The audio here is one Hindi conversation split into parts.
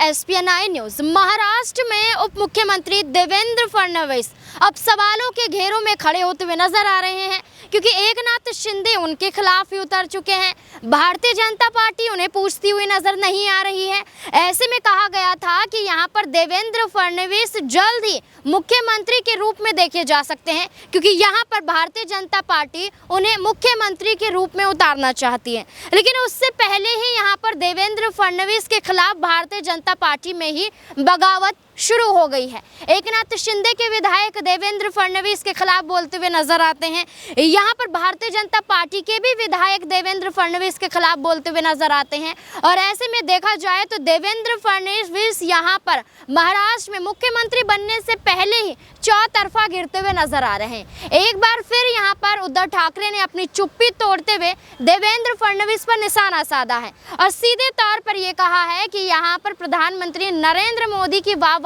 SPNI news. महाराष्ट्र में उप मुख्यमंत्री देवेंद्र फडणवीस अब सवालों के घेरों में खड़े होते हुए नजर आ रहे हैं, क्योंकि एकनाथ शिंदे उनके खिलाफ ही उतर चुके हैं। भारतीय जनता पार्टी उन्हें पूछती हुई नजर नहीं आ रही है। ऐसे में कहा गया था कि यहां पर देवेंद्र फडणवीस जल्द ही मुख्यमंत्री के रूप में देखे जा सकते हैं, क्योंकि यहां पर भारतीय जनता पार्टी उन्हें मुख्यमंत्री के रूप में उतारना चाहती है। लेकिन उससे पहले ही यहां पर देवेंद्र फडणवीस के खिलाफ भारतीय जनता पार्टी में ही बगावत शुरू हो गई है। एकनाथ शिंदे के विधायक देवेंद्र फडणवीस के खिलाफ बोलते हुए नजर आते हैं। यहां पर भारतीय जनता पार्टी के भी विधायक देवेंद्र फडणवीस के खिलाफ बोलते हुए नजर आते हैं। और ऐसे में देखा जाए तो देवेंद्र फडणवीस यहां पर महाराष्ट्र में मुख्यमंत्री बनने से पहले ही चौतरफा गिरते हुए नजर आ रहे हैं। एक बार फिर यहां पर उद्धव ठाकरे ने अपनी चुप्पी तोड़ते हुए देवेंद्र फडणवीस पर निशाना साधा है और सीधे तौर पर यह कहा है कि यहां पर प्रधानमंत्री नरेंद्र मोदी की वाहवाही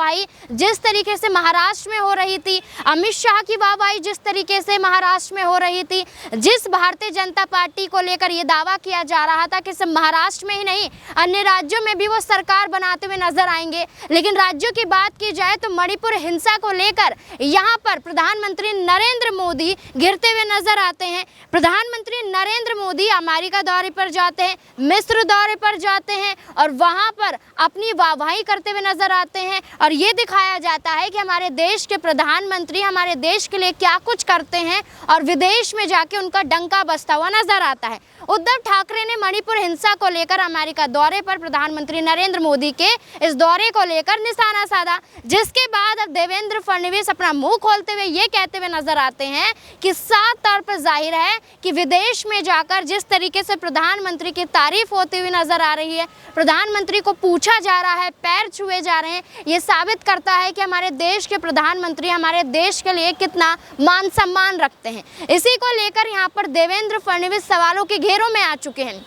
जिस तरीके से महाराष्ट्र में हो रही थी, अमित शाह की वाहवाही जिस तरीके से महाराष्ट्र में हो रही थी, जिस भारतीय जनता पार्टी को लेकर यह दावा किया जा रहा था कि सिर्फ महाराष्ट्र में ही नहीं अन्य राज्यों में भी वो सरकार बनाते हुए नजर आएंगे। लेकिन राज्यों की बात की जाए तो मणिपुर हिंसा को लेकर यहाँ पर प्रधानमंत्री नरेंद्र मोदी गिरते हुए नजर आते हैं। प्रधानमंत्री नरेंद्र मोदी अमेरिका दौरे पर जाते हैं, मिस्र दौरे पर जाते हैं और वहां पर अपनी वाहवाही करते हुए नजर आते हैं और ये दिखाया जाता है कि हमारे देश के प्रधानमंत्री हमारे देश के लिए क्या कुछ करते हैं और विदेश में जाके उनका डंका बजता हुआ नजर आता है। उद्धव ठाकरे ने मणिपुर हिंसा को लेकर अमेरिका दौरे पर प्रधानमंत्री नरेंद्र मोदी के इस दौरे को लेकर निशाना साधा, जिसके बाद अब देवेंद्र फडणवीस अपना मुंह खोलते हुए ये कहते हुए नजर आते हैं कि साफ तौर पर जाहिर है कि विदेश में जाकर जिस तरीके से प्रधानमंत्री की तारीफ होती हुई नजर आ रही है, प्रधानमंत्री को पूछा जा रहा है, पैर छुए जा रहे हैं, ये साबित करता है कि हमारे देश के प्रधानमंत्री हमारे देश के लिए कितना मान सम्मान रखते हैं। इसी को लेकर यहाँ पर देवेंद्र फडणवीस सवालों के घेरों में आ चुके हैं।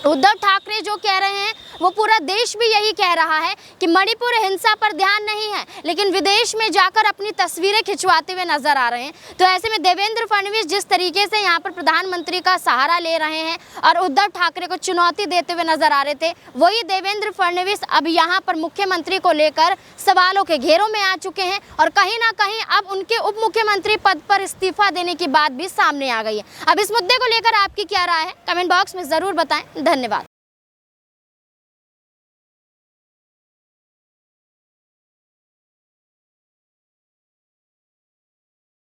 उद्धव ठाकरे जो कह रहे हैं वो पूरा देश भी यही कह रहा है कि मणिपुर हिंसा पर ध्यान नहीं है, लेकिन विदेश में जाकर अपनी तस्वीरें खिंचवाते हुए नजर आ रहे हैं। तो ऐसे में देवेंद्र फडणवीस जिस तरीके से यहाँ पर प्रधानमंत्री का सहारा ले रहे हैं और उद्धव ठाकरे को चुनौती देते हुए नजर आ रहे थे, वही देवेंद्र फडणवीस अब यहाँ पर मुख्यमंत्री को लेकर सवालों के घेरों में आ चुके हैं और कहीं ना कहीं अब उनके उप मुख्यमंत्री पद पर इस्तीफा देने की बात भी सामने आ गई है। अब इस मुद्दे को लेकर आपकी क्या राय है, कमेंट बॉक्स में जरूर बताएं। धन्यवाद।